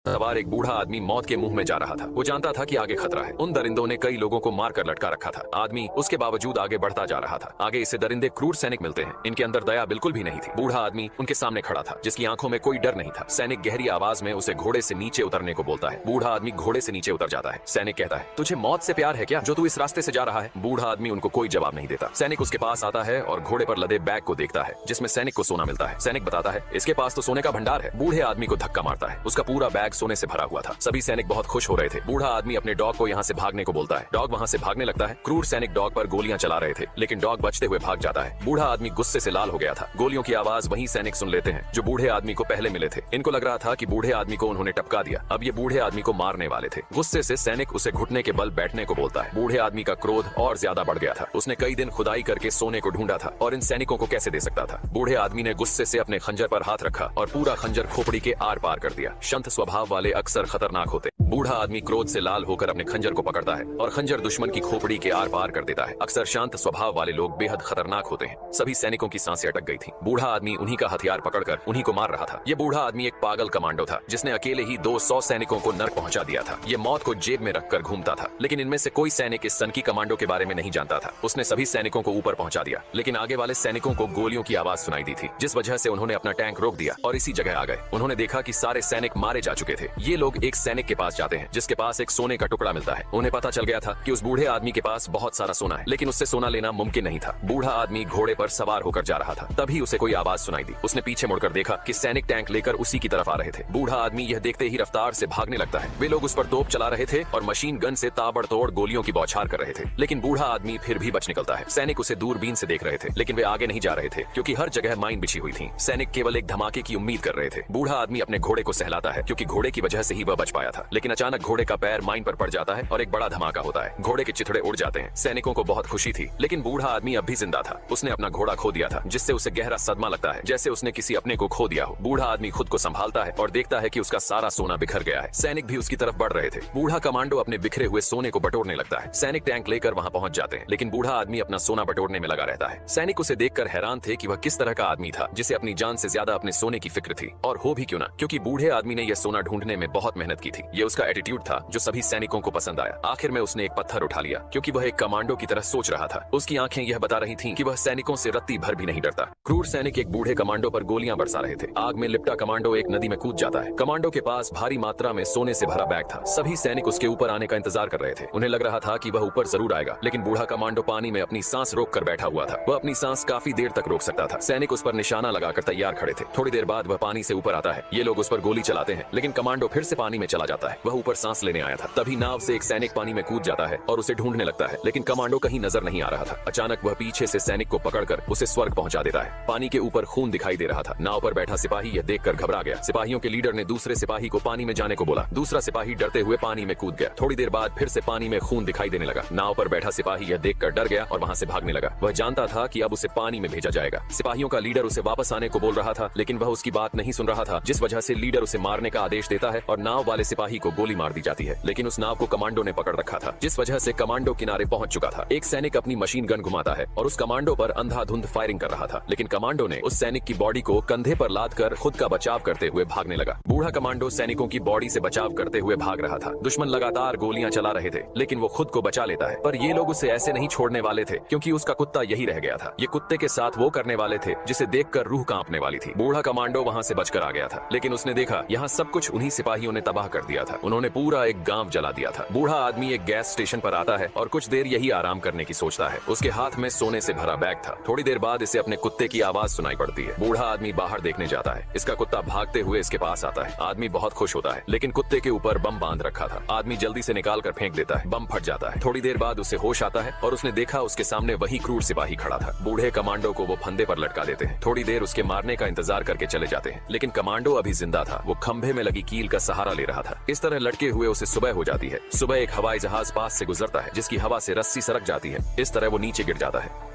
सवार एक बूढ़ा आदमी मौत के मुंह में जा रहा था। वो जानता था कि आगे खतरा है। उन दरिंदों ने कई लोगों को मारकर लटका रखा था। आदमी उसके बावजूद आगे बढ़ता जा रहा था। आगे इसे दरिंदे क्रूर सैनिक मिलते हैं। इनके अंदर दया बिल्कुल भी नहीं थी। बूढ़ा आदमी उनके सामने खड़ा था, जिसकी आंखों में कोई डर नहीं था। सैनिक गहरी आवाज में उसे घोड़े से नीचे उतरने को बोलता है। बूढ़ा आदमी घोड़े से नीचे उतर जाता है। सैनिक कहता है, तुझे मौत से प्यार है क्या, जो तू इस रास्ते से जा रहा है? बूढ़ा आदमी उनको कोई जवाब नहीं देता। सैनिक उसके पास आता है और घोड़े पर लदे बैग को देखता है, जिसमें सैनिक को सोना मिलता है। सैनिक बताता है, इसके पास तो सोने का भंडार है। बूढ़े आदमी को धक्का मारता है। उसका पूरा बैग सोने से भरा हुआ था। सभी सैनिक बहुत खुश हो रहे थे। बूढ़ा आदमी अपने डॉग को यहाँ से भागने को बोलता है। डॉग वहाँ से भागने लगता है। क्रूर सैनिक डॉग पर गोलियां चला रहे थे, लेकिन डॉग बचते हुए भाग जाता है। बूढ़ा आदमी गुस्से से लाल हो गया था। गोलियों की आवाज वही सैनिक सुन लेते हैं जो बूढ़े आदमी को पहले मिले थे। इनको लग रहा था कि बूढ़े आदमी को उन्होंने टपका दिया। अब ये बूढ़े आदमी को मारने वाले थे। गुस्से से सैनिक उसे घुटने के बल बैठने को बोलता है। बूढ़े आदमी का क्रोध और ज्यादा बढ़ गया था। उसने कई दिन खुदाई करके सोने को ढूंढा था और इन सैनिकों को कैसे दे सकता था। बूढ़े आदमी ने गुस्से से अपने खंजर पर हाथ रखा और पूरा खंजर खोपड़ी के आर पार कर दिया। शांत स्वभाव वाले अक्सर खतरनाक होते। बूढ़ा आदमी क्रोध से लाल होकर अपने खंजर को पकड़ता है और खंजर दुश्मन की खोपड़ी के आर पार कर देता है। अक्सर शांत स्वभाव वाले लोग बेहद खतरनाक होते हैं। सभी सैनिकों की सांसें अटक गई थी। बूढ़ा आदमी उन्हीं का हथियार पकड़कर उन्हीं को मार रहा था। ये बूढ़ा आदमी एक पागल कमांडो था, जिसने अकेले ही 200 सैनिकों को नर्क पहुंचा दिया था। ये मौत को जेब में रखकर घूमता था, लेकिन इनमें से कोई सैनिक इस सनकी कमांडो के बारे में नहीं जानता था। उसने सभी सैनिकों को ऊपर पहुंचा दिया, लेकिन आगे वाले सैनिकों को गोलियों की आवाज सुनाई दी थी, जिस वजह से उन्होंने अपना टैंक रोक दिया और इसी जगह आ गए। उन्होंने देखा कि सारे सैनिक मारे जा चुके थे। ये लोग एक सैनिक के पास जाते हैं, जिसके पास एक सोने का टुकड़ा मिलता है। उन्हें पता चल गया था कि उस बूढ़े आदमी के पास बहुत सारा सोना है, लेकिन उससे सोना लेना मुमकिन नहीं था। बूढ़ा आदमी घोड़े पर सवार होकर जा रहा था। तभी उसे कोई आवाज सुनाई दी। उसने पीछे मुड़कर देखा कि सैनिक टैंक लेकर उसी की तरफ आ रहे थे। बूढ़ा आदमी यह देखते ही रफ्तार से भागने लगता है। वे लोग उस पर तोप चला रहे थे और मशीन गन से ताबड़तोड़ गोलियों की बौछार कर रहे थे, लेकिन बूढ़ा आदमी फिर भी बच निकलता है। सैनिक उसे दूरबीन से देख रहे थे, लेकिन वे आगे नहीं जा रहे थे, क्योंकि हर जगह माइन बिछी हुई थी। सैनिक केवल एक धमाके की उम्मीद कर रहे थे। बूढ़ा आदमी अपने घोड़े को सहलाता है, क्योंकि घोड़े की वजह से ही वह बच पाया था। लेकिन अचानक घोड़े का पैर माइन पर पड़ जाता है और एक बड़ा धमाका होता है। घोड़े के चिथड़े उड़ जाते हैं। सैनिकों को बहुत खुशी थी, लेकिन बूढ़ा आदमी अब भी जिंदा था। उसने अपना घोड़ा खो दिया था, जिससे उसे गहरा सदमा लगता है, जैसे उसने किसी अपने को खो दिया हो। बूढ़ा आदमी खुद को संभालता है और देखता है कि उसका सारा सोना बिखर गया है। सैनिक भी उसकी तरफ बढ़ रहे थे। बूढ़ा कमांडो अपने बिखरे हुए सोने को बटोरने लगता है। सैनिक टैंक लेकर वहां पहुंच जाते हैं, लेकिन बूढ़ा आदमी अपना सोना बटोरने में लगा रहता है। सैनिक उसे देखकर हैरान थे कि वह किस तरह का आदमी था, जिसे अपनी जान से ज्यादा अपने सोने की फिक्र थी। और हो भी क्यों ना, क्योंकि बूढ़े आदमी ने यह सोना ढूंढने में बहुत मेहनत की थी। ये उसका एटीट्यूड था जो सभी सैनिकों को पसंद आया। आखिर में उसने एक पत्थर उठा लिया, क्योंकि वह एक कमांडो की तरह सोच रहा था। उसकी आंखें यह बता रही थीं कि वह सैनिकों से रत्ती भर भी नहीं डरता। क्रूर सैनिक एक बूढ़े कमांडो पर गोलियां बरसा रहे थे। आग में लिपटा कमांडो एक नदी में कूद जाता है। कमांडो के पास भारी मात्रा में सोने से भरा बैग था। सभी सैनिक उसके ऊपर आने का इंतजार कर रहे थे। उन्हें लग रहा था कि वह ऊपर जरूर आएगा, लेकिन बूढ़ा कमांडो पानी में अपनी सांस रोक कर बैठा हुआ था। वह अपनी सांस काफी देर तक रोक सकता था। सैनिक उस पर निशाना लगाकर तैयार खड़े थे। थोड़ी देर बाद वह पानी से ऊपर आता है। ये लोग उस पर गोली चलाते हैं, लेकिन कमांडो फिर से पानी में चला जाता है। वह ऊपर सांस लेने आया था। तभी नाव से एक सैनिक पानी में कूद जाता है और उसे ढूंढने लगता है, लेकिन कमांडो कहीं नजर नहीं आ रहा था। अचानक वह पीछे से सैनिक को पकड़कर उसे स्वर्ग पहुंचा देता है। पानी के ऊपर खून दिखाई दे रहा था। नाव पर बैठा सिपाही यह देखकर घबरा गया। सिपाहियों के लीडर ने दूसरे सिपाही को पानी में जाने को बोला। दूसरा सिपाही डरते हुए पानी में कूद गया। थोड़ी देर बाद फिर से पानी में खून दिखाई देने लगा। नाव पर बैठा सिपाही यह देखकर डर गया और वहां से भागने लगा। वह जानता था कि अब उसे पानी में भेजा जाएगा। सिपाहियों का लीडर उसे वापस आने को बोल रहा था, लेकिन वह उसकी बात नहीं सुन रहा था, जिस वजह से लीडर उसे मारने का आदेश देता है और नाव वाले सिपाही को गोली मार दी जाती है। लेकिन उस नाव को कमांडो ने पकड़ रखा था, जिस वजह से कमांडो किनारे पहुंच चुका था। एक सैनिक अपनी मशीन गन घुमाता है और उस कमांडो पर अंधाधुंध फायरिंग कर रहा था, लेकिन कमांडो ने उस सैनिक की बॉडी को कंधे पर लाद कर खुद का बचाव करते हुए भागने लगा। बूढ़ा कमांडो सैनिकों की बॉडी से बचाव करते हुए भाग रहा था। दुश्मन लगातार गोलियां चला रहे थे, लेकिन वो खुद को बचा लेता है। पर ये लोग उसे ऐसे नहीं छोड़ने वाले थे, क्योंकि उसका कुत्ता यही रह गया था। ये कुत्ते के साथ वो करने वाले थे जिसे देखकर रूह कांपने वाली थी। बूढ़ा कमांडो वहां से बचकर आ गया था, लेकिन उसने देखा यहाँ सब कुछ उन्हीं सिपाहियों ने तबाह कर दिया था। उन्होंने पूरा एक गांव जला दिया था। बूढ़ा आदमी एक गैस स्टेशन पर आता है और कुछ देर यही आराम करने की सोचता है। उसके हाथ में सोने से भरा बैग था। थोड़ी देर बाद इसे अपने कुत्ते की आवाज सुनाई पड़ती है। बूढ़ा आदमी बाहर देखने जाता है। इसका कुत्ता भागते हुए इसके पास आता है। आदमी बहुत खुश होता है, लेकिन कुत्ते के ऊपर बम बांध रखा था। आदमी जल्दी से निकाल कर फेंक देता है। बम फट जाता है। थोड़ी देर बाद उसे होश आता है और उसने देखा उसके सामने वही क्रूर सिपाही खड़ा था। बूढ़े कमांडो को वो फंदे पर लटका देते हैं। थोड़ी देर उसके मारने का इंतजार करके चले जाते हैं, लेकिन कमांडो अभी जिंदा था। वो खंभे में लगी कील का सहारा ले रहा था। इस तरह लटके हुए उसे सुबह हो जाती है। सुबह एक हवाई जहाज पास से गुजरता है, जिसकी हवा से रस्सी सरक जाती है। इस तरह वो नीचे गिर जाता है।